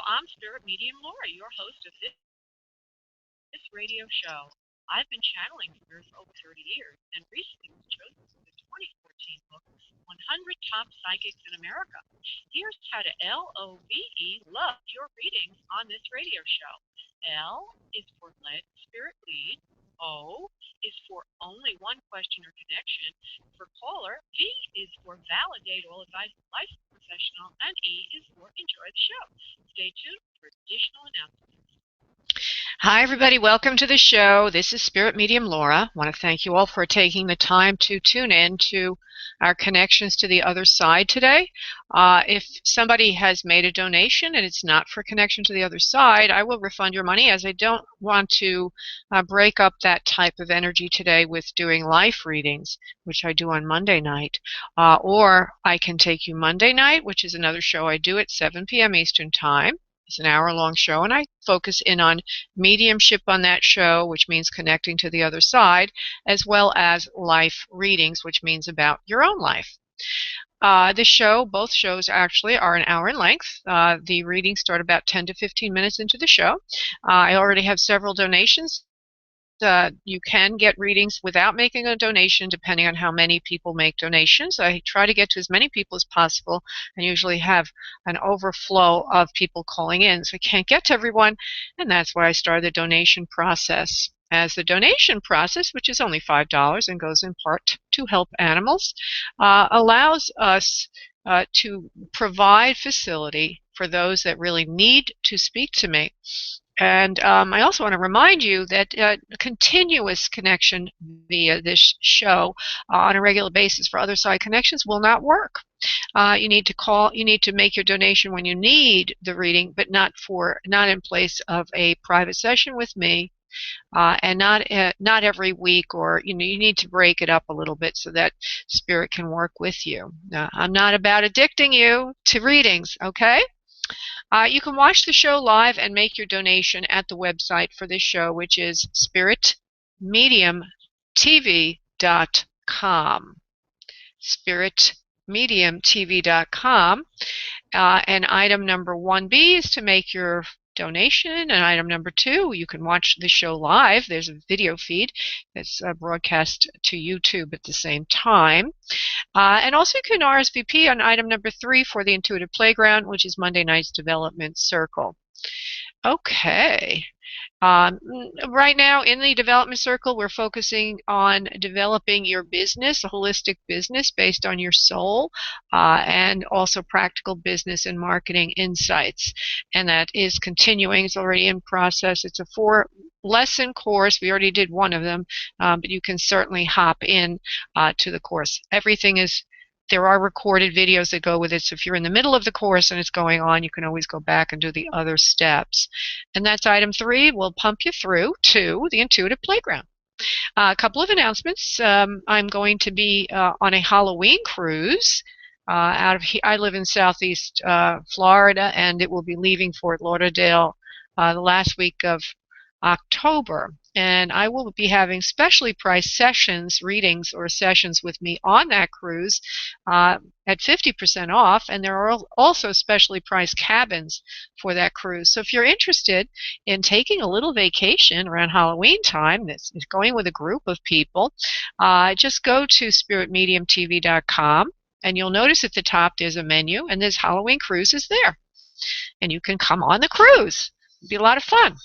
I'm Spirit Medium Laura, your host of this radio show. I've been channeling spirits for over 30 years and recently was chosen for the 2014 book, 100 Top Psychics in America. Here's how to LOVE love your readings on this radio show. L is for let spirit lead. O is for only one question or connection for caller. V is for validate all advice from licensed professional. And E is for enjoy the show. Stay tuned for additional announcements. Hi, everybody. Welcome to the show. This is Spirit Medium Laura. I want to thank you all for taking the time to tune in to our connections to the other side today. If somebody has made a donation and it's not for connection to the other side, I will refund your money, as I don't want to break up that type of energy today with doing life readings, which I do on Monday night. Or I can take you Monday night, which is another show I do at 7 p.m. Eastern Time. It's an hour-long show, and I focus in on mediumship on that show, which means connecting to the other side, as well as life readings, which means about your own life. Both shows actually are an hour in length. The readings start about 10 to 15 minutes into the show. I already have several donations. You can get readings without making a donation, depending on how many people make donations. I try to get to as many people as possible and usually have an overflow of people calling in. So I can't get to everyone, and that's why I started the donation process. As the donation process, which is only $5 and goes in part to help animals, allows us to provide facility for those that really need to speak to me. And I also want to remind you that continuous connection via this show on a regular basis for other side connections will not work. You need to make your donation when you need the reading, but not in place of a private session with me, and not every week, or you need to break it up a little bit so that Spirit can work with you. I'm not about addicting you to readings, okay? You can watch the show live and make your donation at the website for this show, which is spiritmediumtv.com. spiritmediumtv.com. And item number 1B is to make your donation, and item number 2, you can watch the show live. There's a video feed that's broadcast to YouTube at the same time. And also you can RSVP on item number 3 for the Intuitive Playground, which is Monday night's Development Circle. Okay. Right now in the Development Circle, we're focusing on developing your business, a holistic business based on your soul, and also practical business and marketing insights. And that is continuing. It's already in process. It's a 4-lesson course. We already did one of them, but you can certainly hop in to the course. There are recorded videos that go with it, so if you're in the middle of the course and it's going on, you can always go back and do the other steps. And that's item 3. We'll pump you through to the Intuitive Playground. A couple of announcements. I'm going to be on a Halloween cruise out of here. I live in Southeast Florida, and it will be leaving Fort Lauderdale the last week of October. And I will be having specially priced readings or sessions with me on that cruise at 50% off, and there are also specially priced cabins for that cruise. So if you're interested in taking a little vacation around Halloween time, this is going with a group of people, just go to spiritmediumtv.com, and you'll notice at the top there's a menu, and there's Halloween cruises there. And you can come on the cruise. It'll be a lot of fun.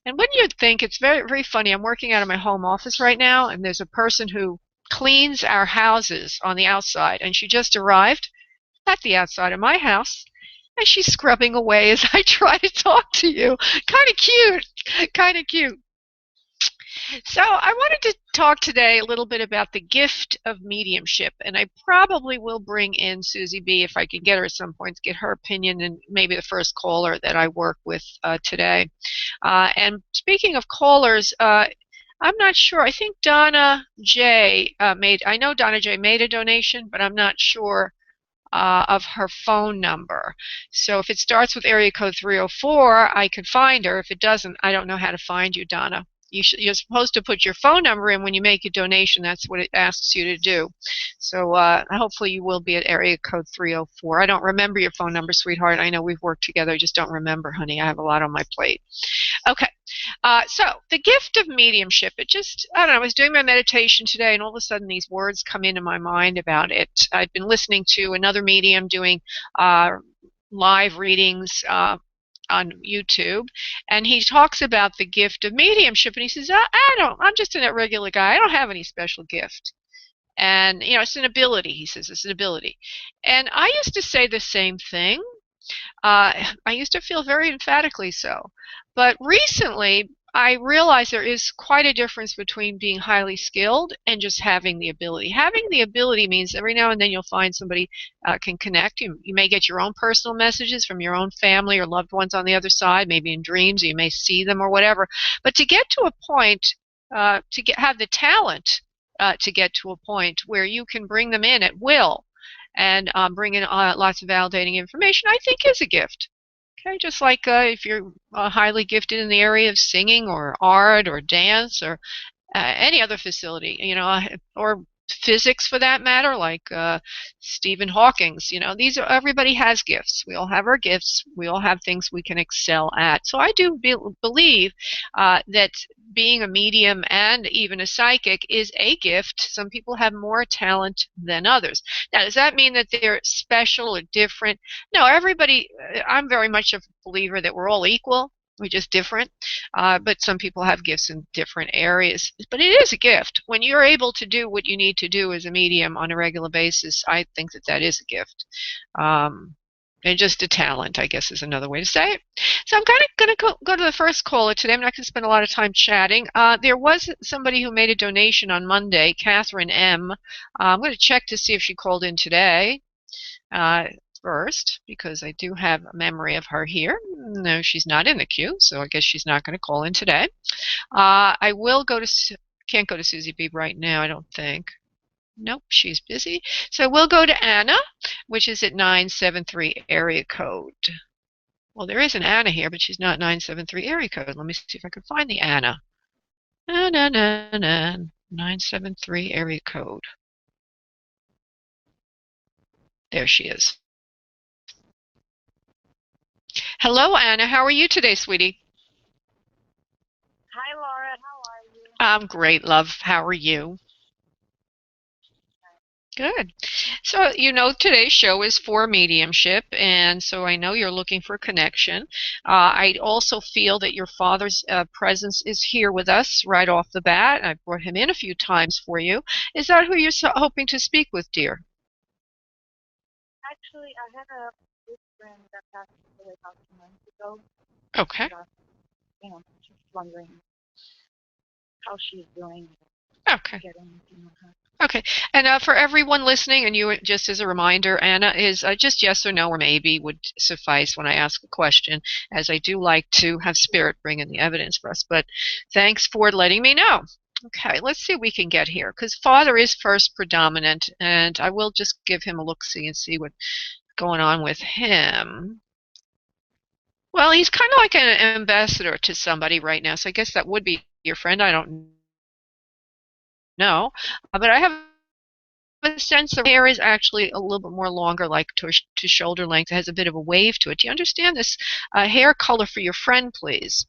And wouldn't you think, it's very, very funny, I'm working out of my home office right now, and there's a person who cleans our houses on the outside, and she just arrived at the outside of my house, and she's scrubbing away as I try to talk to you. Kind of cute, kind of cute. So I wanted to talk today a little bit about the gift of mediumship, and I probably will bring in Susie B. if I can get her at some point to get her opinion, and maybe the first caller that I work with today. And speaking of callers, I'm not sure. I think Donna J. I know Donna J. made a donation, but I'm not sure of her phone number. So if it starts with area code 304, I could find her. If it doesn't, I don't know how to find you, Donna. you're supposed to put your phone number in when you make a donation. That's what it asks you to do. So hopefully you will be at area code 304. I don't remember your phone number, sweetheart. I know we've worked together. I just don't remember, honey. I have a lot on my plate. Okay. So the gift of mediumship, I don't know, I was doing my meditation today and all of a sudden these words come into my mind about it. I've been listening to another medium doing live readings on YouTube, and he talks about the gift of mediumship, and he says, I'm just a regular guy. I don't have any special gift. And, it's an ability, he says, it's an ability. And I used to say the same thing. I used to feel very emphatically so. But recently, I realize there is quite a difference between being highly skilled and just having the ability. Having the ability means every now and then you'll find somebody can connect. You may get your own personal messages from your own family or loved ones on the other side, maybe in dreams, or you may see them or whatever. But to get to a point, have the talent to get to a point where you can bring them in at will and bring in lots of validating information, I think is a gift. Okay, just like if you're highly gifted in the area of singing or art or dance or any other facility, or physics for that matter, like Stephen Hawking's. Everybody has gifts. We all have our gifts. We all have things we can excel at. So I do believe that being a medium and even a psychic is a gift. Some people have more talent than others. Now, does that mean that they're special or different? No, everybody, I'm very much a believer that we're all equal. We're just different. But some people have gifts in different areas. But it is a gift. When you're able to do what you need to do as a medium on a regular basis, I think that is a gift. And just a talent, I guess, is another way to say it. So I'm kind of going to go to the first caller today. I'm not going to spend a lot of time chatting. There was somebody who made a donation on Monday, Catherine M. I'm going to check to see if she called in today first, because I do have a memory of her here. No, she's not in the queue, so I guess she's not going to call in today. I will can't go to Susie B right now, I don't think. Nope, she's busy. So we'll go to Anna, which is at 973 area code. Well, there is an Anna here, but she's not 973 area code. Let me see if I can find the Anna. 973 area code. There she is. Hello, Anna. How are you today, sweetie? Hi, Laura. How are you? I'm great, love. How are you? Good. So, today's show is for mediumship, and so I know you're looking for a connection. I also feel that your father's presence is here with us right off the bat. I've brought him in a few times for you. Is that who you're hoping to speak with, dear? Actually, I had a good friend that passed away about 2 months ago. Okay. Just wondering how she's doing. Okay. Okay, and for everyone listening, and you, just as a reminder, Anna, is just yes or no or maybe would suffice when I ask a question, as I do like to have spirit bring in the evidence for us. But thanks for letting me know. Okay, let's see what we can get here, because Father is first predominant, and I will just give him a look-see and see what's going on with him. Well, he's kind of like an ambassador to somebody right now, so I guess that would be your friend. I don't know, but I have a sense of hair is actually a little bit more longer, like to shoulder length. It has a bit of a wave to it. Do you understand this hair color for your friend, please?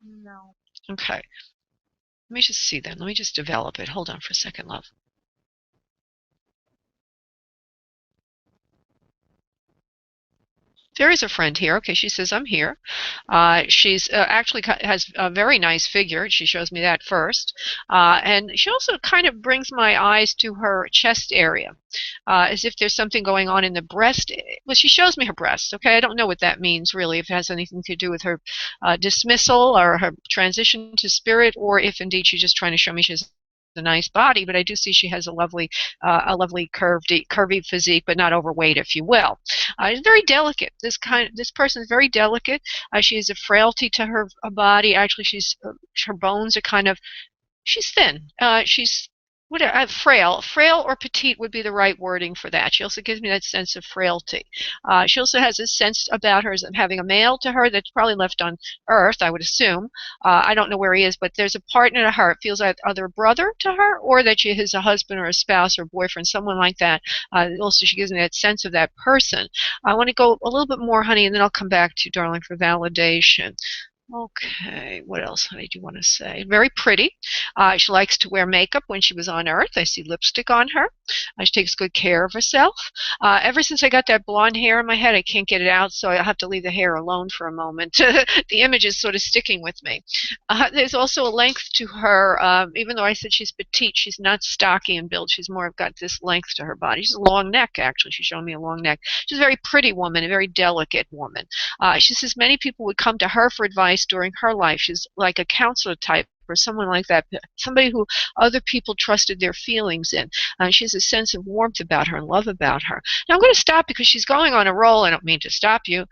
No. Okay. Let me just see then. Let me just develop it. Hold on for a second, love. There is a friend here. Okay, she says, I'm here. She's actually has a very nice figure. She shows me that first. And she also kind of brings my eyes to her chest area, as if there's something going on in the breast. Well, she shows me her breast, okay? I don't know what that means, really, if it has anything to do with her dismissal or her transition to spirit, or if indeed she's just trying to show me she's a nice body, but I do see she has a lovely curvy physique, but not overweight, if you will. It's very delicate. This person is very delicate. She has a frailty to her body. Actually, her bones are she's thin. She's frail. Frail or petite would be the right wording for that. She also gives me that sense of frailty. She also has a sense about her as having a male to her that's probably left on Earth, I would assume. I don't know where he is, but there's a partner to her. It feels like either a brother to her or that she has a husband or a spouse or boyfriend, someone like that. Also, she gives me that sense of that person. I want to go a little bit more, honey, and then I'll come back to you, darling, for validation. Okay, what else do you want to say? Very pretty. She likes to wear makeup when she was on Earth. I see lipstick on her. She takes good care of herself. Ever since I got that blonde hair in my head, I can't get it out, so I have to leave the hair alone for a moment. The image is sort of sticking with me. There's also a length to her. Even though I said she's petite, she's not stocky in build. She's more got this length to her body. She's a long neck, actually. She's showing me a long neck. She's a very pretty woman, a very delicate woman. She says many people would come to her for advice during her life. She's like a counselor type or someone like that, somebody who other people trusted their feelings in. She has a sense of warmth about her and love about her. Now I'm going to stop because she's going on a roll. I don't mean to stop you,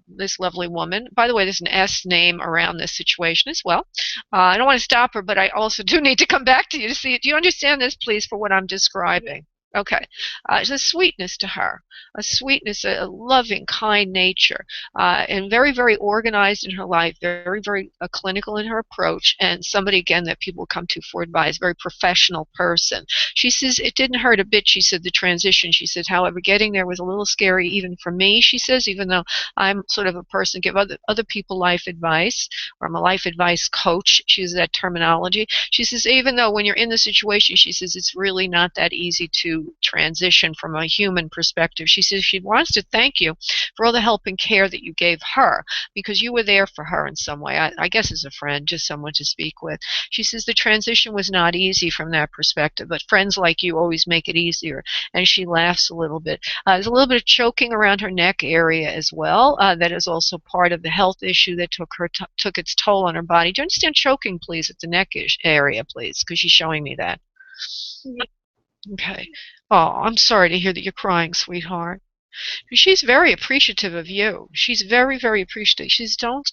this lovely woman. By the way, there's an S name around this situation as well. I don't want to stop her, but I also do need to come back to you to see. Do you understand this, please, for what I'm describing? Okay. There's a sweetness to her, a sweetness, a loving, kind nature, and very, very organized in her life, very, very clinical in her approach, and somebody, again, that people come to for advice, very professional person. She says it didn't hurt a bit, she said, the transition. She said, however, getting there was a little scary even for me, she says, even though I'm sort of a person, give other people life advice, or I'm a life advice coach. She uses that terminology. She says, even though when you're in the situation, she says, it's really not that easy to transition from a human perspective. She says she wants to thank you for all the help and care that you gave her because you were there for her in some way. I guess as a friend, just someone to speak with. She says the transition was not easy from that perspective, but friends like you always make it easier. And she laughs a little bit. There's a little bit of choking around her neck area as well. That is also part of the health issue that took its toll on her body. Do you understand choking, please, at the neck area, please? Because she's showing me that. Yeah. Okay. Oh, I'm sorry to hear that you're crying, sweetheart. She's very appreciative of you. She's very, very appreciative. She says, don't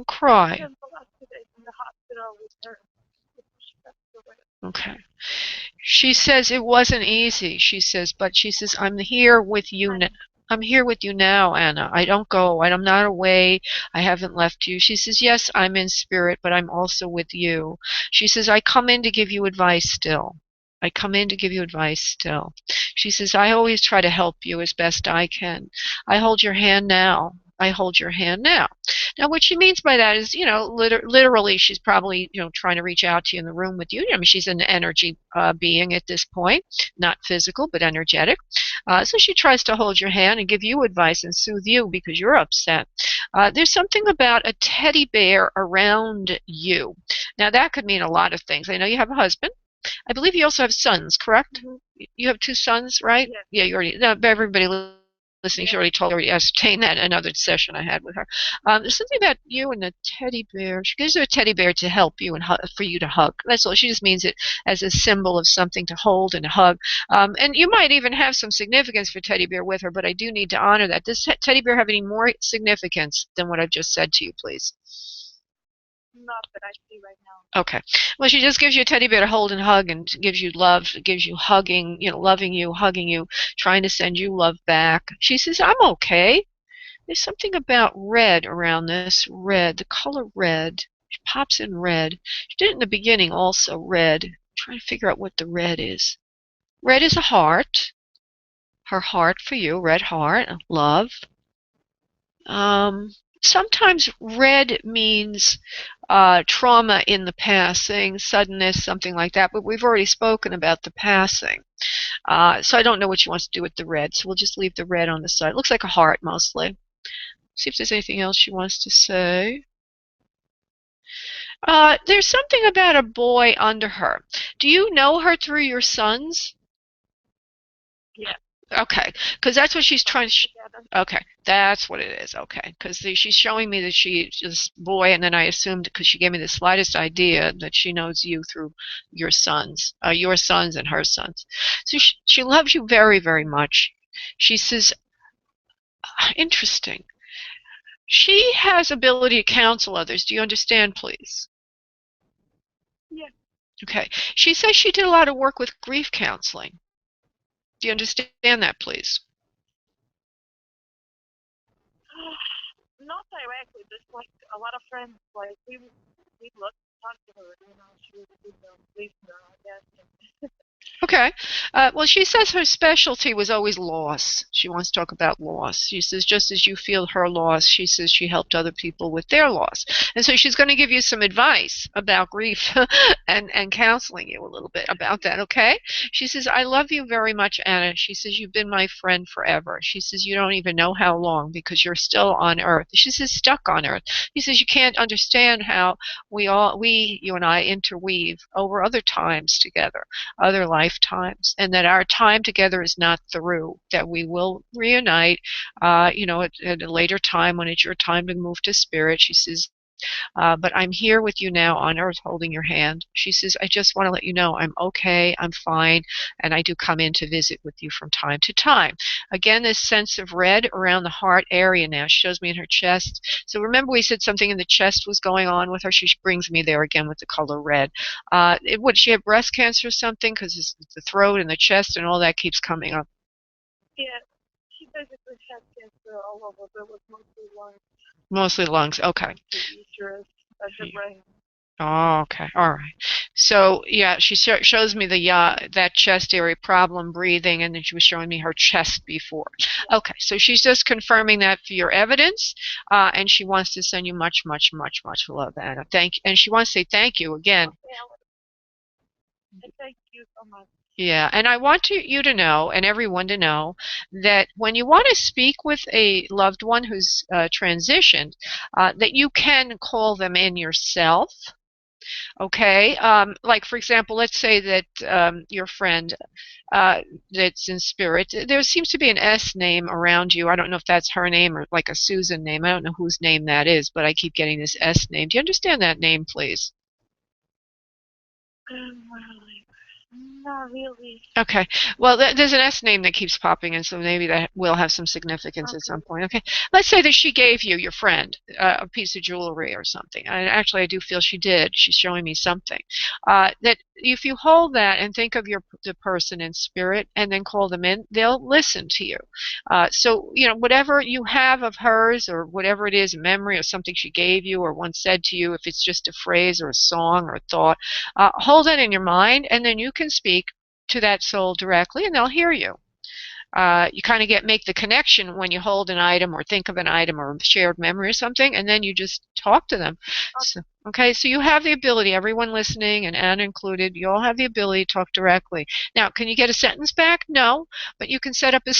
cry. Spent a lot today in the hospital with her. She passed away. Okay. She says it wasn't easy. She says, but she says, I'm here with you now. I'm here with you now, Anna. I don't go. I'm not away. I haven't left you. She says, yes, I'm in spirit, but I'm also with you. She says, I come in to give you advice still. I come in to give you advice still. She says, I always try to help you as best I can. I hold your hand now. I hold your hand now. Now, what she means by that is, literally, she's probably, trying to reach out to you in the room with you. I mean, she's an energy being at this point, not physical, but energetic. So she tries to hold your hand and give you advice and soothe you because you're upset. There's something about a teddy bear around you. Now, that could mean a lot of things. I know you have a husband. I believe you also have sons, correct? Mm-hmm. You have 2 sons, right? Yes. Yeah, you already. No, everybody listening, she already ascertained that in another session I had with her. There's something about you and the teddy bear. She gives you a teddy bear to help you and for you to hug. That's all. She just means it as a symbol of something to hold and hug. And you might even have some significance for teddy bear with her, but I do need to honor that. Does teddy bear have any more significance than what I've just said to you, please? Not that I see right now. Okay. Well, she just gives you a teddy bear to hold and hug and gives you love, gives you hugging, loving you, hugging you, trying to send you love back. She says, I'm okay. There's something about red around this. Red, the color red. She pops in red. She did it in the beginning also, red. I'm trying to figure out what the red is. Red is a heart. Her heart for you, red heart, love. Sometimes red means trauma in the passing, suddenness, something like that, but we've already spoken about the passing. So I don't know what she wants to do with the red, so we'll just leave the red on the side. It looks like a heart mostly. See if there's anything else she wants to say. There's something about a boy under her. Do you know her through your sons? Yeah. Okay, because that's what she's trying to. Okay, that's what it is. Okay, because she's showing me that she's this boy, and then I assumed because she gave me the slightest idea that she knows you through your sons and her sons. So she loves you very, very much. She says, interesting. She has ability to counsel others. Do you understand, please? Yeah. Okay. She says she did a lot of work with grief counseling. Do you understand that, please? Not directly, just like a lot of friends, like we looked, talked to her, she was a good listener, I guess. Okay. Well, she says her specialty was always loss. She wants to talk about loss. She says, just as you feel her loss, she says she helped other people with their loss. And so she's going to give you some advice about grief and counseling you a little bit about that, okay? She says, I love you very much, Anna. She says, you've been my friend forever. She says, you don't even know how long because you're still on Earth. She says, stuck on Earth. She says, you can't understand how you and I interweave over other times together, other lifetimes, and that our time together is not through, that we will reunite, at a later time when it's your time to move to spirit. She says, but I'm here with you now on earth holding your hand. She says, I just want to let you know I'm okay, I'm fine, and I do come in to visit with you from time to time. Again, this sense of red around the heart area now. She shows me in her chest. So remember we said something in the chest was going on with her? She brings me there again with the color red. Would she have breast cancer or something? Because the throat and the chest and all that keeps coming up. Yeah, she basically had cancer all over, but it was mostly lungs. Mostly lungs, okay. The uterus, the brain. Oh, okay. All right. So, yeah, she shows me that chest area problem breathing, and then she was showing me her chest before. Yeah. Okay, so she's just confirming that for your evidence, and she wants to send you much, much, much, much love, Anna. And she wants to say thank you again. Okay, thank you so much. Yeah, and I want you to know, and everyone to know, that when you want to speak with a loved one who's transitioned, that you can call them in yourself. Okay, like for example, let's say that your friend that's in spirit, there seems to be an S name around you. I don't know if that's her name or like a Susan name. I don't know whose name that is, but I keep getting this S name. Do you understand that name, please? Not really. Okay. Well, there's an S name that keeps popping in, so maybe that will have some significance at some point. Okay. Let's say that she gave you, your friend, a piece of jewelry or something. And actually, I do feel she did. She's showing me something. That if you hold that and think of the person in spirit and then call them in, they'll listen to you. So, whatever you have of hers or whatever it is, a memory or something she gave you or once said to you, if it's just a phrase or a song or a thought, hold it in your mind, and then you can speak to that soul directly, and they'll hear you. You kind of make the connection when you hold an item or think of an item or a shared memory or something, and then you just talk to them. So you have the ability, everyone listening, and Anna included, you all have the ability to talk directly. Now, can you get a sentence back? No, but you can set up a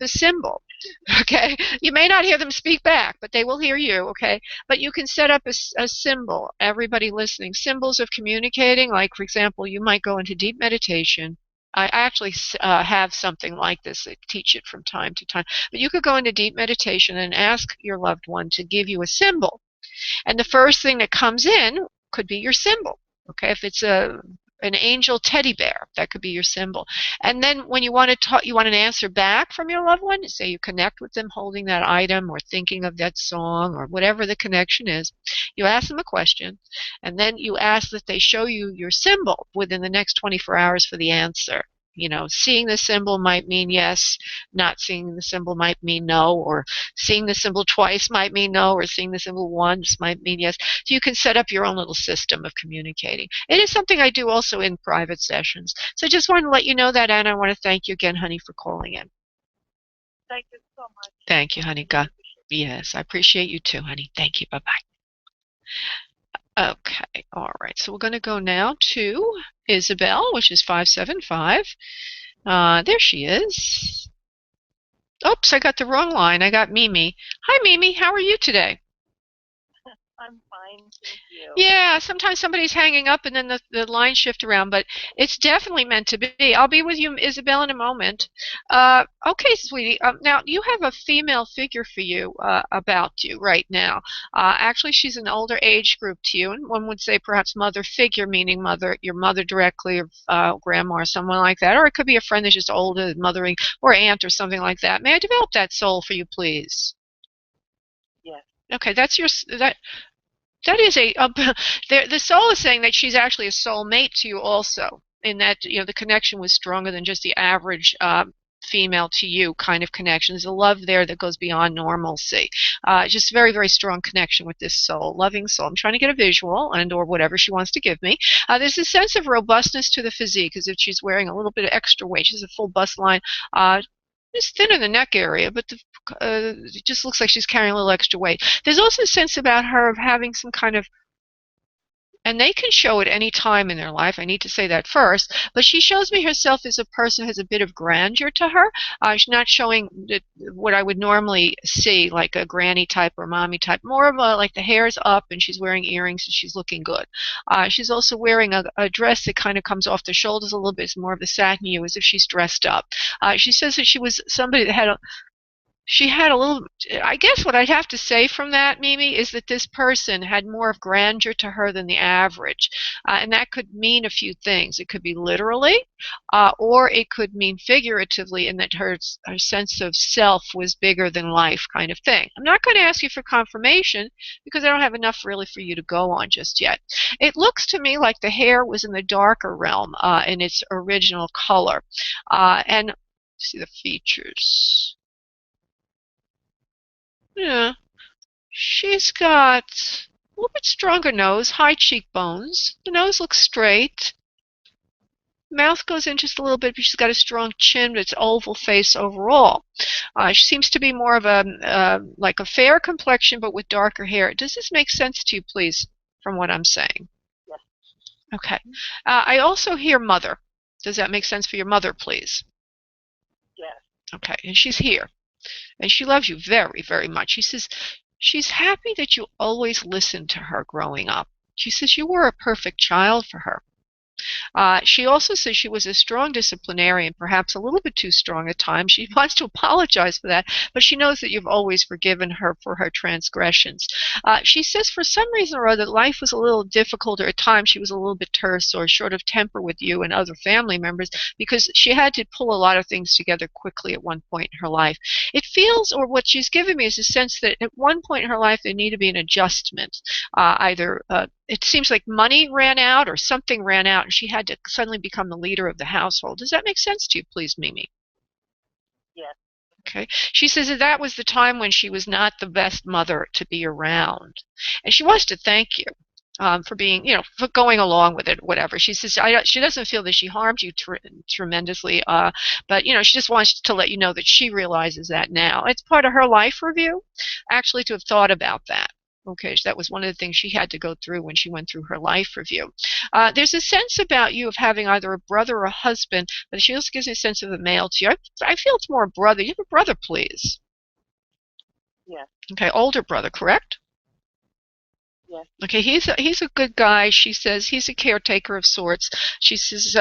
symbol. Okay, you may not hear them speak back, but they will hear you. Okay, but you can set up a symbol. Everybody listening, symbols of communicating. Like for example, you might go into deep meditation. I actually have something like this. I teach it from time to time. But you could go into deep meditation and ask your loved one to give you a symbol. And the first thing that comes in could be your symbol. Okay, if it's an angel teddy bear, that could be your symbol. And then when you want an answer back from your loved one, say you connect with them holding that item or thinking of that song or whatever the connection is, you ask them a question, and then you ask that they show you your symbol within the next 24 hours for the answer. Seeing the symbol might mean yes, not seeing the symbol might mean no, or seeing the symbol twice might mean no, or seeing the symbol once might mean yes. So you can set up your own little system of communicating. It is something I do also in private sessions. So I just wanted to let you know that, Anna. I want to thank you again, honey, for calling in. Thank you so much. Thank you, honey. God. Yes, I appreciate you too, honey. Thank you. Bye-bye. Okay, all right. So we're going to go now to Isabel, which is 575. There she is. Oops, I got the wrong line. I got Mimi. Hi, Mimi. How are you today? I'm fine, thank you. Yeah, sometimes somebody's hanging up and then the line shift around, but it's definitely meant to be. I'll be with you, Isabel, in a moment. Okay, sweetie. Now, you have a female figure for you about you right now. Actually, she's an older age group to you, and one would say perhaps mother figure, meaning your mother directly, or grandma or someone like that, or it could be a friend that's just older, mothering, or aunt or something like that. May I develop that soul for you, please? Yes. Okay, That is the soul is saying that she's actually a soulmate to you also, in that, you know, the connection was stronger than just the average female to you kind of connection. There's a love there that goes beyond normalcy. Just very, very strong connection with this soul, loving soul. I'm trying to get a visual and or whatever she wants to give me. There's a sense of robustness to the physique, as if she's wearing a little bit of extra weight. She's a full bust line. It's thin in the neck area, but it just looks like she's carrying a little extra weight. There's also a sense about her of having some kind of, and they can show at any time in their life, I need to say that first, but she shows me herself as a person who has a bit of grandeur to her. She's not showing what I would normally see, like a granny type or mommy type, more of a, like the hair's up and she's wearing earrings and she's looking good. She's also wearing a dress that kind of comes off the shoulders a little bit. It's more of a satin hue, as if she's dressed up. She says that she was somebody that had she had a little, I guess what I'd have to say from that, Mimi, is that this person had more of grandeur to her than the average. And that could mean a few things. It could be literally, or it could mean figuratively, in that her sense of self was bigger than life kind of thing. I'm not going to ask you for confirmation because I don't have enough really for you to go on just yet. It looks to me like the hair was in the darker realm in its original color. And see the features. Yeah, she's got a little bit stronger nose, high cheekbones. The nose looks straight. Mouth goes in just a little bit, but she's got a strong chin, but it's oval face overall. She seems to be more of a like a fair complexion, but with darker hair. Does this make sense to you, please, from what I'm saying? Yes. Okay. I also hear mother. Does that make sense for your mother, please? Yes. Okay, and she's here. And she loves you very, very much. She says she's happy that you always listened to her growing up. She says you were a perfect child for her. She also says she was a strong disciplinarian, perhaps a little bit too strong at times. She wants to apologize for that, but she knows that you've always forgiven her for her transgressions. She says for some reason or other life was a little difficult, or at times she was a little bit terse or short of temper with you and other family members because she had to pull a lot of things together quickly at one point in her life. It feels, or what she's given me is a sense that at one point in her life there needed to be an adjustment. Either it seems like money ran out or something ran out and she had to suddenly become the leader of the household. Does that make sense to you, please, Mimi? Yes. Okay. She says that was the time when she was not the best mother to be around. And she wants to thank you for being, you know, for going along with it, whatever. She says she doesn't feel that she harmed you tremendously, but, you know, she just wants to let you know that she realizes that now. It's part of her life review, actually, to have thought about that. Okay, so that was one of the things she had to go through when she went through her life review. There's a sense about you of having either a brother or a husband, but she also gives me a sense of a male to you. I feel it's more a brother. You have a brother, please. Yes. Okay, older brother, correct? Yes. Okay, he's a good guy. She says he's a caretaker of sorts. She says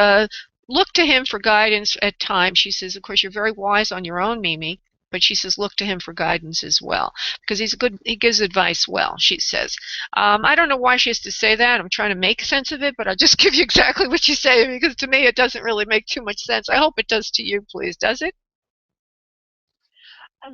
look to him for guidance at times. She says, of course, you're very wise on your own, Mimi. But she says, look to him for guidance as well, because he gives advice well, she says. I don't know why she has to say that. I'm trying to make sense of it, but I'll just give you exactly what she's saying, because to me it doesn't really make too much sense. I hope it does to you, please. Does it? A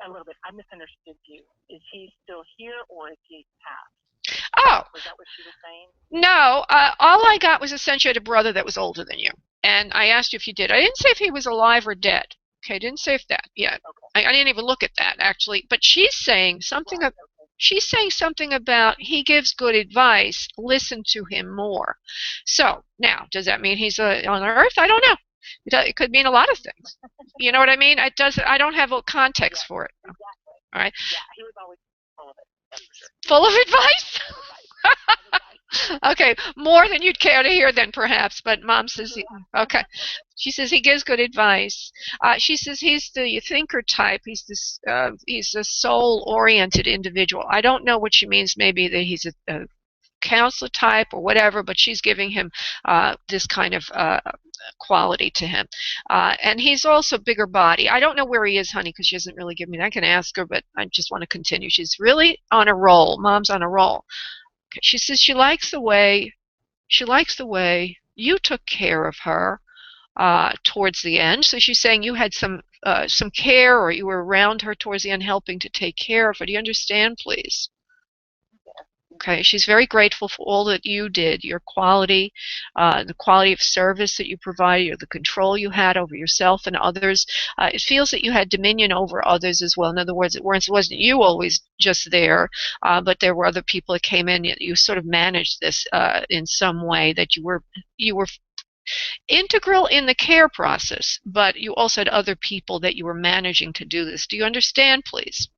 little bit. I misunderstood you. Is he still here or is he passed? Oh. Was that what she was saying? No. All I got was essentially a brother that was older than you. And I asked you if you did. I didn't say if he was alive or dead. Okay, I didn't say if that yet. Okay. I didn't even look at that, actually. But she's saying something. Right, okay. She's saying something about he gives good advice. Listen to him more. So now, does that mean he's on Earth? I don't know. It could mean a lot of things. You know what I mean? It does. I don't have a context for it. Exactly. All right. Yeah, he was always full of it. That's for sure. Full of advice? Okay, more than you'd care to hear then, perhaps, but Mom says, okay. She says he gives good advice. She says he's the thinker type. He's a soul-oriented individual. I don't know what she means, maybe that he's a counselor type or whatever, but she's giving him this kind of quality to him. And he's also bigger body. I don't know where he is, honey, because she doesn't really give me that. I can ask her, but I just want to continue. She's really on a roll. Mom's on a roll. She says she likes the way you took care of her towards the end. So she's saying you had some care, or you were around her towards the end, helping to take care of her. Do you understand, please? Yes. Okay, she's very grateful for all that you did, your quality, the quality of service that you provided, or the control you had over yourself and others. It feels that you had dominion over others as well. In other words, wasn't you always just there, but there were other people that came in. You sort of managed this in some way, that you were integral in the care process, but you also had other people that you were managing to do this. Do you understand, please?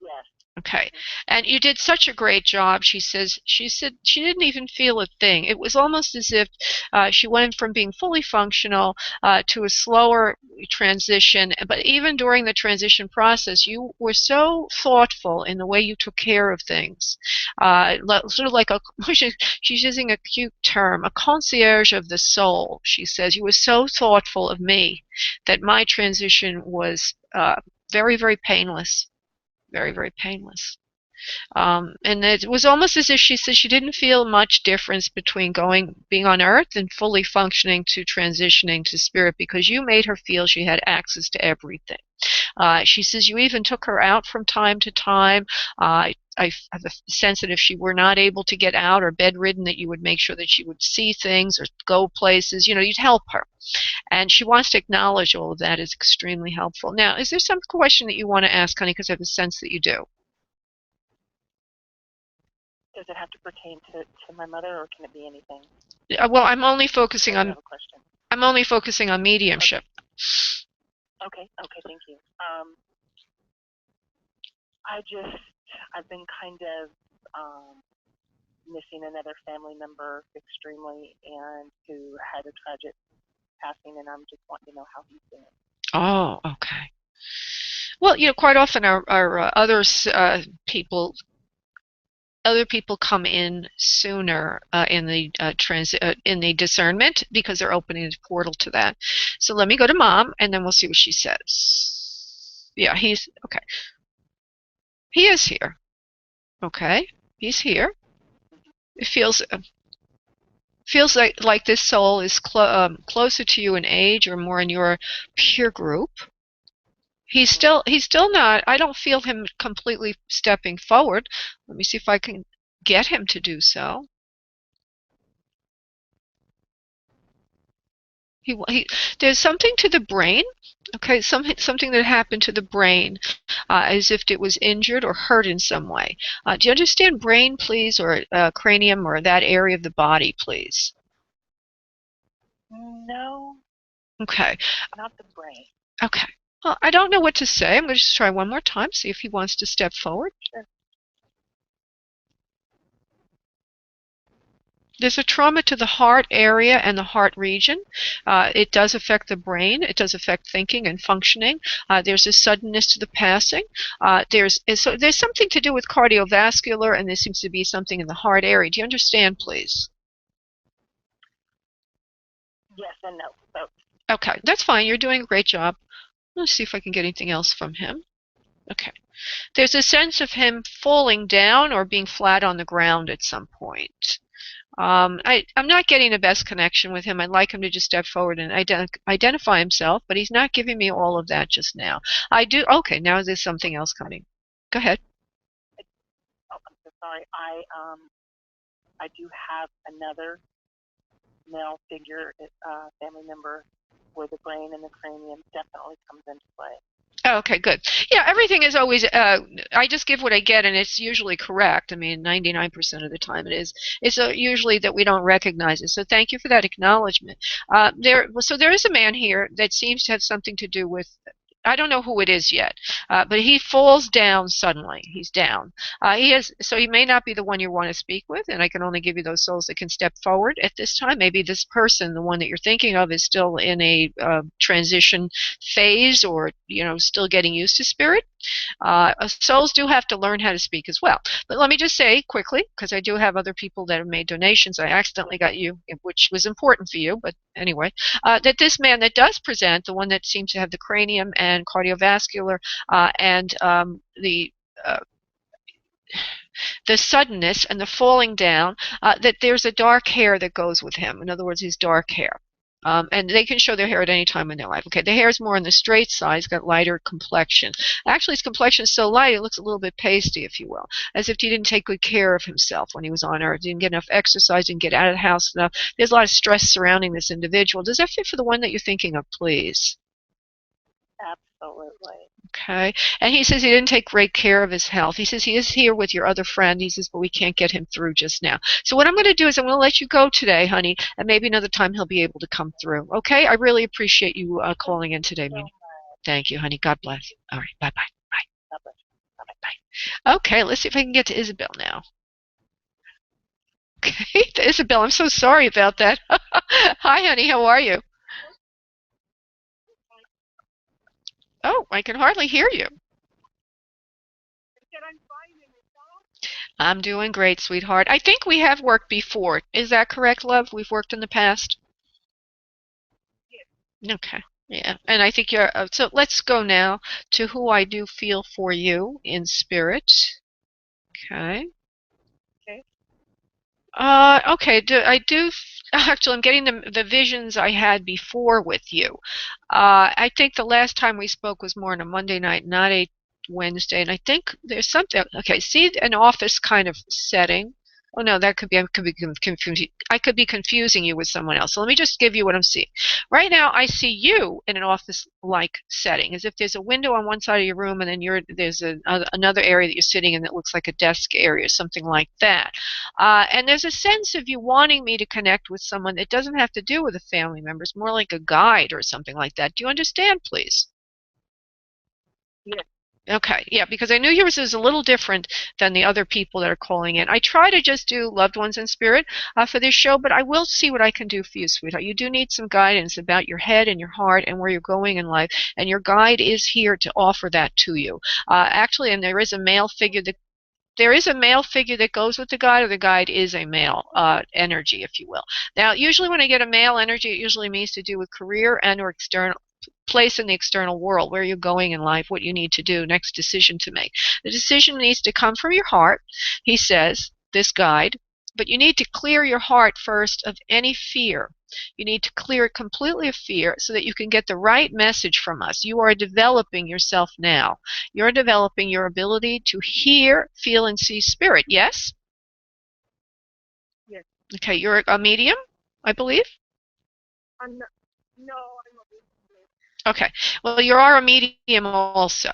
Yes. Okay. And you did such a great job. She said she didn't even feel a thing. It was almost as if she went from being fully functional to a slower transition. But even during the transition process, you were so thoughtful in the way you took care of things. Sort of like she's using a cute term, a concierge of the soul. She says, you were so thoughtful of me that my transition was very, very painless. Very, very painless. And it was almost as if she said she didn't feel much difference between being on Earth and fully functioning to transitioning to spirit, because you made her feel she had access to everything. She says you even took her out from time to time. I have a sense that if she were not able to get out or bedridden, that you would make sure that she would see things or go places. You'd help her. And she wants to acknowledge all of that as extremely helpful. Now, is there some question that you want to ask, honey? Because I have a sense that you do. Does it have to pertain to my mother, or can it be anything? Well, I'm only focusing on. I have a question. I'm only focusing on mediumship. Okay. Thank you. I've been kind of missing another family member extremely, and who had a tragic passing, and I'm just wanting to know how he's doing. Oh, okay. Well, quite often our other people come in sooner in the discernment, because they're opening the portal to that. So let me go to Mom, and then we'll see what she says. Yeah, he's okay. He is here. Okay, he's here. It feels like this soul is closer to you in age, or more in your peer group. He's still not. I don't feel him completely stepping forward. Let me see if I can get him to do so. There's something to the brain. Okay, something that happened to the brain, as if it was injured or hurt in some way. Do you understand brain, please, or cranium, or that area of the body, please? No. Okay. Not the brain. Okay. Well, I don't know what to say. I'm going to just try one more time, see if he wants to step forward. Sure. There's a trauma to the heart area and the heart region. It does affect the brain. It does affect thinking and functioning. There's a suddenness to the passing. There's something to do with cardiovascular, and there seems to be something in the heart area. Do you understand, please? Yes and no. Both. Okay, that's fine. You're doing a great job. Let's see if I can get anything else from him. Okay. There's a sense of him falling down or being flat on the ground at some point. I'm not getting the best connection with him. I'd like him to just step forward and identify himself, but he's not giving me all of that just now. Okay, now there's something else coming. Go ahead. Oh, I'm so sorry. I do have another male figure, family member, where the brain and the cranium definitely comes into play. Oh, okay, good. Yeah, everything is always, I just give what I get, and it's usually correct. I mean, 99% of the time it is. It's usually that we don't recognize it. So thank you for that acknowledgement. So there is a man here that seems to have something to do with, I don't know who it is yet, but he falls down suddenly. He's down. So he may not be the one you want to speak with, and I can only give you those souls that can step forward at this time. Maybe this person, the one that you're thinking of, is still in a transition phase, or still getting used to spirit. Souls do have to learn how to speak as well. But let me just say quickly, because I do have other people that have made donations. I accidentally got you, which was important for you, but anyway, that this man that does present, the one that seems to have the cranium and cardiovascular and the suddenness and the falling down, that there's a dark hair that goes with him. In other words, he's dark hair. And they can show their hair at any time in their life. Okay, the hair is more on the straight side. It's got lighter complexion. Actually, his complexion is so light, it looks a little bit pasty, if you will, as if he didn't take good care of himself when he was on Earth. Didn't get enough exercise, didn't get out of the house enough. There's a lot of stress surrounding this individual. Does that fit for the one that you're thinking of, please? Absolutely. Okay. And he says he didn't take great care of his health. He says he is here with your other friend. He says, but we can't get him through just now. So what I'm going to do is I'm going to let you go today, honey, and maybe another time he'll be able to come through. Okay? I really appreciate you calling in today. So Thank you, honey. God bless. All right. Bye-bye. Bye. God bless you. Bye. Okay. Let's see if I can get to Isabel now. Okay. Isabel, I'm so sorry about that. Hi, honey. How are you? Oh, I can hardly hear you. I'm doing great, sweetheart. I think we have worked before. Is that correct, love? We've worked in the past? Yes. Okay. Yeah. And I think you're, so let's go now to who I do feel for you in spirit. Okay. Okay. Okay. Actually, I'm getting the visions I had before with you. I think the last time we spoke was more on a Monday night, not a Wednesday, and I think there's something. Okay, see an office kind of setting. Oh no, that could be confusing. I could be confusing you with someone else. So let me just give you what I'm seeing. Right now, I see you in an office-like setting, as if there's a window on one side of your room, and then there's another area that you're sitting in that looks like a desk area, something like that. And there's a sense of you wanting me to connect with someone that doesn't have to do with a family member. It's more like a guide or something like that. Do you understand, please? Yes. Okay, yeah, because I knew yours is a little different than the other people that are calling in. I try to just do loved ones in spirit for this show, but I will see what I can do for you, sweetheart. You do need some guidance about your head and your heart and where you're going in life, and your guide is here to offer that to you. Actually, and there is a male figure that goes with the guide, or the guide is a male energy, if you will. Now, usually when I get a male energy, it usually means to do with career and or external place in the external world, where you're going in life, what you need to do, next decision to make. The decision needs to come from your heart, he says, this guide, but you need to clear your heart first of any fear. You need to clear it completely of fear so that you can get the right message from us. You are developing yourself now. You're developing your ability to hear, feel, and see spirit. Yes? Yes. Okay, you're a medium, I believe? No, I'm a medium. Okay. Well, you are a medium also,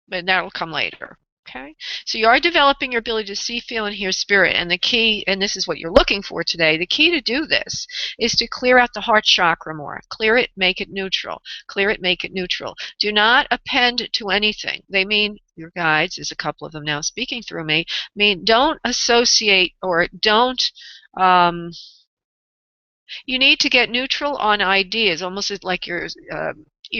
but that'll come later. Okay. So you are developing your ability to see, feel, and hear spirit. And the key, and this is what you're looking for today, the key to do this is to clear out the heart chakra more. Clear it, make it neutral. Clear it, make it neutral. Do not append to anything. They mean, your guides, there's a couple of them now speaking through me, mean don't associate or don't you need to get neutral on ideas, almost like you're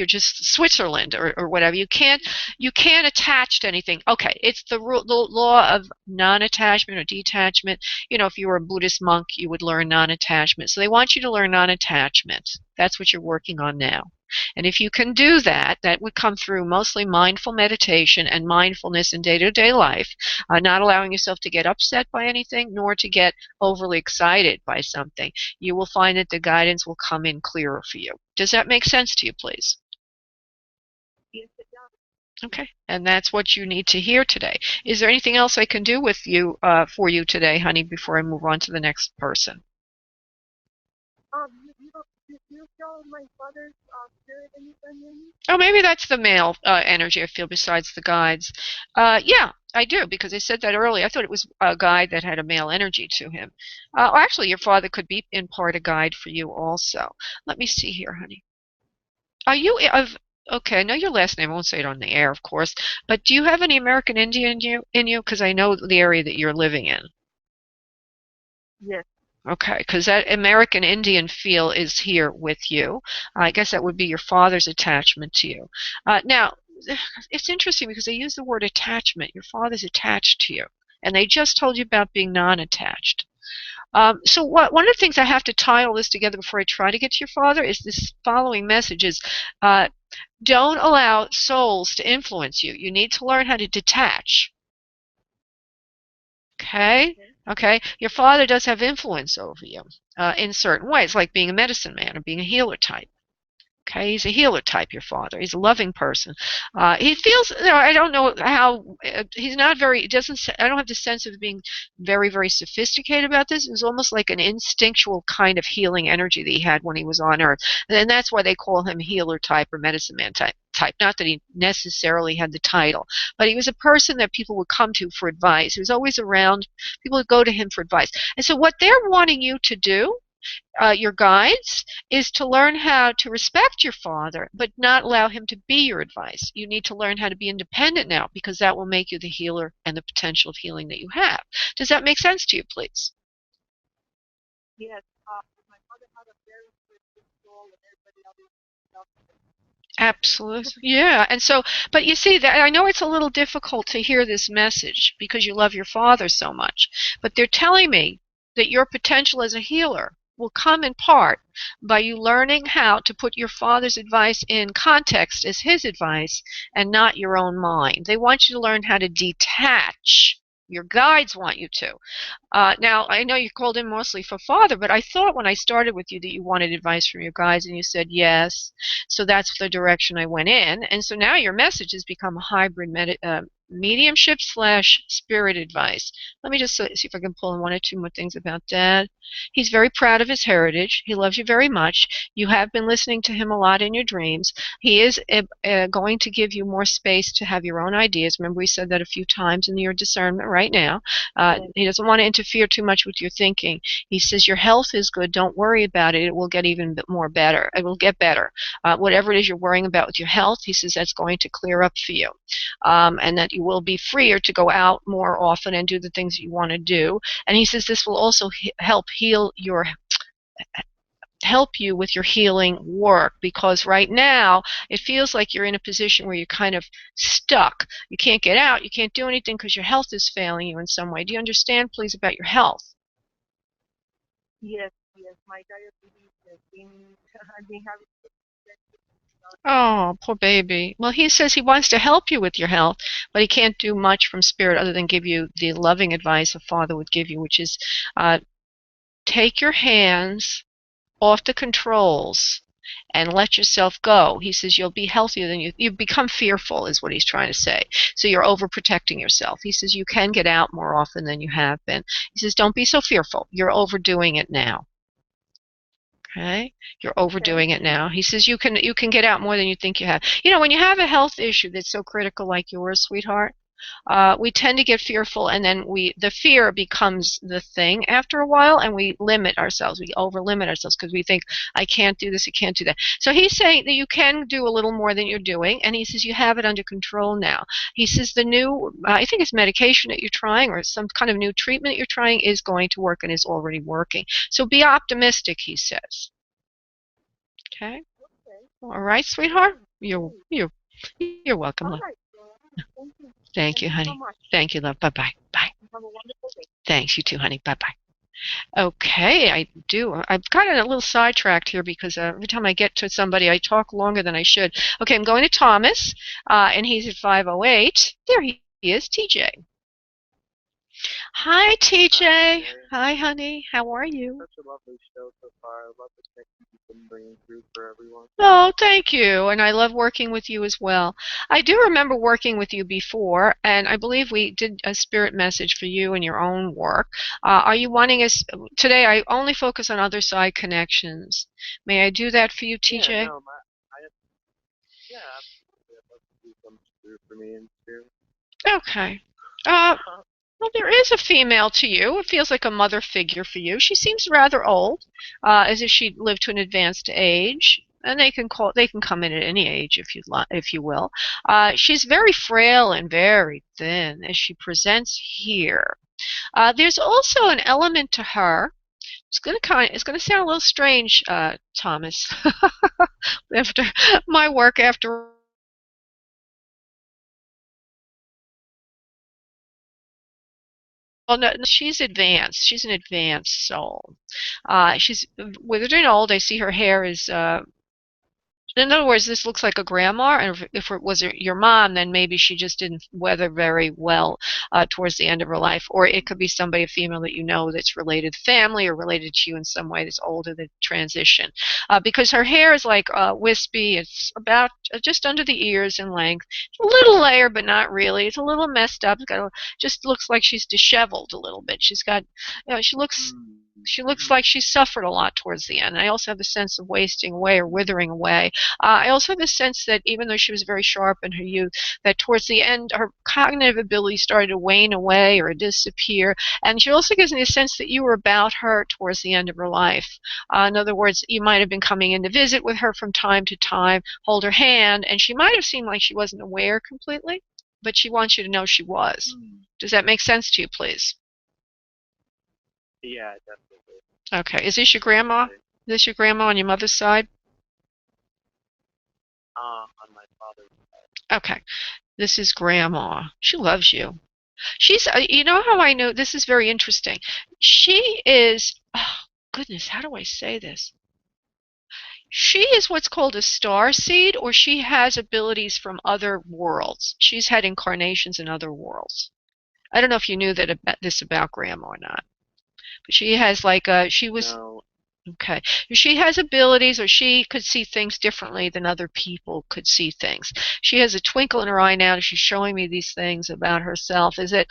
just Switzerland or whatever. You can't attach to anything. Okay, it's the law of non-attachment or detachment. You know, if you were a Buddhist monk, you would learn non-attachment. So they want you to learn non-attachment. That's what you're working on now. And if you can do that, that would come through mostly mindful meditation and mindfulness in day-to-day life, not allowing yourself to get upset by anything, nor to get overly excited by something. You will find that the guidance will come in clearer for you. Does that make sense to you, please? Yes, it does. Okay, and that's what you need to hear today. Is there anything else I can do with you, for you today, honey, before I move on to the next person? You feel my father's spirit anything? Oh, maybe that's the male energy I feel besides the guides. Yeah, I do, because I said that earlier. I thought it was a guide that had a male energy to him. Actually, your father could be in part a guide for you also. Let me see here, honey. Are you of... Okay, I know your last name. I won't say it on the air, of course. But do you have any American Indian in you? Because I know the area that you're living in. Yes. Okay, because that American Indian feel is here with you. I guess that would be your father's attachment to you. Now, it's interesting because they use the word attachment. Your father's attached to you. And they just told you about being non-attached. So one of the things I have to tie all this together before I try to get to your father is this following message is, don't allow souls to influence you. You need to learn how to detach. Okay? Okay? Your father does have influence over you in certain ways, like being a medicine man or being a healer type. Okay, he's a healer type, your father. He's a loving person. He feels, I don't know how, he's not very, I don't have the sense of being very, very sophisticated about this. It was almost like an instinctual kind of healing energy that he had when he was on Earth. And that's why they call him healer type or medicine man type. Not that he necessarily had the title, but he was a person that people would come to for advice. He was always around. People would go to him for advice. And so what they're wanting you to do, your guides, is to learn how to respect your father, but not allow him to be your advice. You need to learn how to be independent now, because that will make you the healer and the potential of healing that you have. Does that make sense to you, please? Yes. My father had a very good control, and everybody else. Absolutely. Yeah. And so, but you see, that I know it's a little difficult to hear this message because you love your father so much, but they're telling me that your potential as a healer will come in part by you learning how to put your father's advice in context as his advice and not your own mind. They want you to learn how to detach. Your guides want you to. Now, I know you called in mostly for father, but I thought when I started with you that you wanted advice from your guides, and you said yes. So that's the direction I went in. And so now your message has become a hybrid mediumship / spirit advice. Let me just see if I can pull in one or two more things about Dad. He's very proud of his heritage. He loves you very much. You have been listening to him a lot in your dreams. He is going to give you more space to have your own ideas. Remember, we said that a few times in your discernment right now. He doesn't want to interfere too much with your thinking. He says your health is good. Don't worry about it. It will get even more better. It will get better. Whatever it is you're worrying about with your health, he says that's going to clear up for you. And that you will be freer to go out more often and do the things that you want to do. And he says this will also help you with your healing work, because right now it feels like you're in a position where you're kind of stuck. You can't get out, you can't do anything because your health is failing you in some way. Do you understand, please, about your health? Yes, my diabetes has been, I've been having. Oh, poor baby. Well, he says he wants to help you with your health, but he can't do much from spirit other than give you the loving advice a father would give you, which is take your hands off the controls and let yourself go. He says you'll be healthier than you become fearful, is what he's trying to say. So you're overprotecting yourself. He says you can get out more often than you have been. He says don't be so fearful. You're overdoing it now. Okay? You're overdoing it now. He says you can get out more than you think you have. You know, when you have a health issue that's so critical like yours, sweetheart, we tend to get fearful, and then the fear becomes the thing after a while, and we limit ourselves. We over limit ourselves because we think, I can't do this, I can't do that. So he's saying that you can do a little more than you're doing, and he says you have it under control now. He says the new, I think it's medication that you're trying or some kind of new treatment that you're trying is going to work and is already working. So be optimistic, he says. Okay? All right, sweetheart? You're welcome, love. Thank you, honey. Thank you, love. Bye-bye. Bye. Have a wonderful day. Thanks, you too, honey. Bye-bye. Okay, I've gotten a little sidetracked here because every time I get to somebody, I talk longer than I should. Okay, I'm going to Thomas, and he's at 508. There he is, TJ. Hi, TJ. Hi, honey. How are you? Such a lovely show so far. I love the technique you've been bringing through for everyone. Oh, thank you. And I love working with you as well. I do remember working with you before, and I believe we did a spirit message for you and your own work. Are you wanting us today? I only focus on other side connections. May I do that for you, TJ? Yeah, no, yeah, absolutely. I'd love to do some spirit for me and spirit. Okay. Well, there is a female to you. It feels like a mother figure for you. She seems rather old, as if she lived to an advanced age. And they can come in at any age if you will. She's very frail and very thin as she presents here. There's also an element to her. It's going to sound a little strange, Thomas. After my work, after well, no, she's advanced. She's an advanced soul. She's withered and old. I see her hair is In other words, this looks like a grandma, and if it was your mom, then maybe she just didn't weather very well towards the end of her life. Or it could be somebody, a female that you know that's related to family or related to you in some way that's older that transition. Because her hair is like wispy. It's about just under the ears in length. A little layer, but not really. It's a little messed up. Just looks like she's disheveled a little bit. She's got, she looks like she suffered a lot towards the end. I also have the sense of wasting away or withering away. I also have the sense that even though she was very sharp in her youth, that towards the end her cognitive ability started to wane away or disappear. And she also gives me a sense that you were about her towards the end of her life. In other words, you might have been coming in to visit with her from time to time, hold her hand, and she might have seemed like she wasn't aware completely, but she wants you to know she was. Does that make sense to you, please? Yeah, definitely. Okay. Is this your grandma? Is this your grandma on your mother's side? On my father's side. Okay. This is grandma. She loves you. She's, you know how I know, this is very interesting. She is, oh, goodness, how do I say this? She is what's called a star seed, or she has abilities from other worlds. She's had incarnations in other worlds. I don't know if you knew that this about grandma or not. But she has like she was No. okay. She has abilities, or she could see things differently than other people could see things. She has a twinkle in her eye now. She's showing me these things about herself. Is it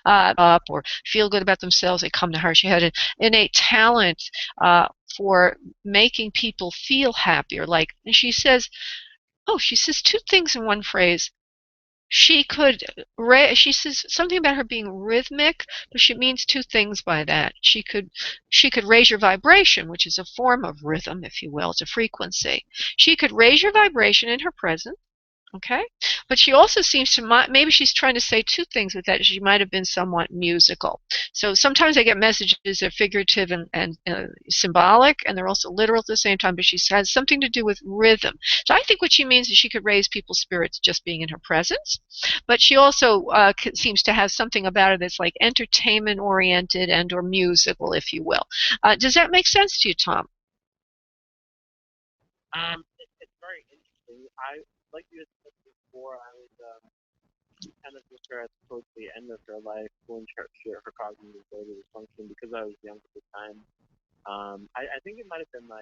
up or feel good about themselves? They come to her. She had an innate talent for making people feel happier. Like, and she says, oh, she says two things in one phrase. She could, she says something about her being rhythmic, but she means two things by that. She could raise your vibration, which is a form of rhythm, if you will. It's a frequency. She could raise your vibration in her presence. Okay, but she also seems to, maybe she's trying to say two things with that. She might have been somewhat musical. So sometimes I get messages that are figurative and symbolic, and they're also literal at the same time, but she has something to do with rhythm. So I think what she means is she could raise people's spirits just being in her presence, but she also seems to have something about her that's like entertainment oriented and or musical, if you will. Does that make sense to you, Tom? It's very interesting. Like you had said before, I was kind of with her towards the end of her life when her cognitive ability was functioning because I was young at the time. I think it might have been I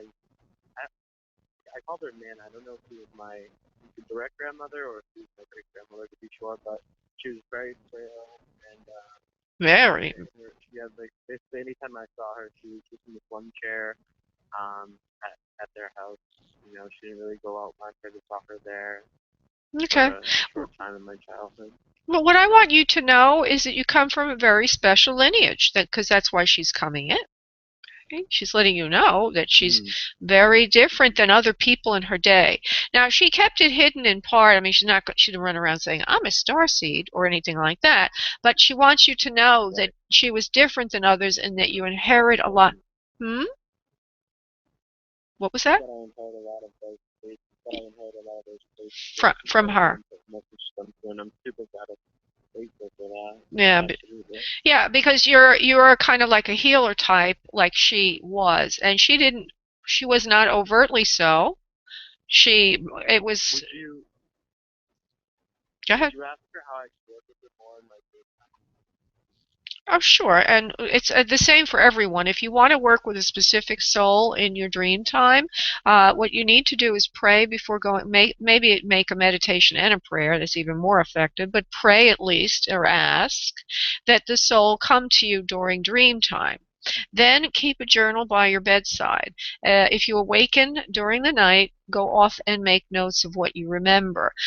called her Nan. I don't know if she was my direct grandmother or if she was my great grandmother to be sure, but she was very frail and Very. she had like basically anytime I saw her, she was just in this one chair at their house. You know, she didn't really go out much. I just saw her there Okay. for a short time in my childhood. Well, what I want you to know is that you come from a very special lineage, because that's why she's coming in. Okay? She's letting you know that she's very different than other people in her day. Now, she kept it hidden in part. I mean, she didn't run around saying, I'm a starseed or anything like that. But she wants you to know that she was different than others and that you inherit a lot. Hmm? What was that? That I inherit a lot of those traits. That I inherit a lot of those traits From her. And I'm super grateful for that. Yeah, yeah, because you're kind of like a healer type, like she was, and she was not overtly so. It was. Would you? Go ahead. Would you ask her how I work with it more in my daytime? Oh, sure, and it's the same for everyone. If you want to work with a specific soul in your dream time, what you need to do is pray before going. Maybe make a meditation and a prayer. That's even more effective. But pray at least, or ask that the soul come to you during dream time. Then keep a journal by your bedside. If you awaken during the night, go off and make notes of what you remember.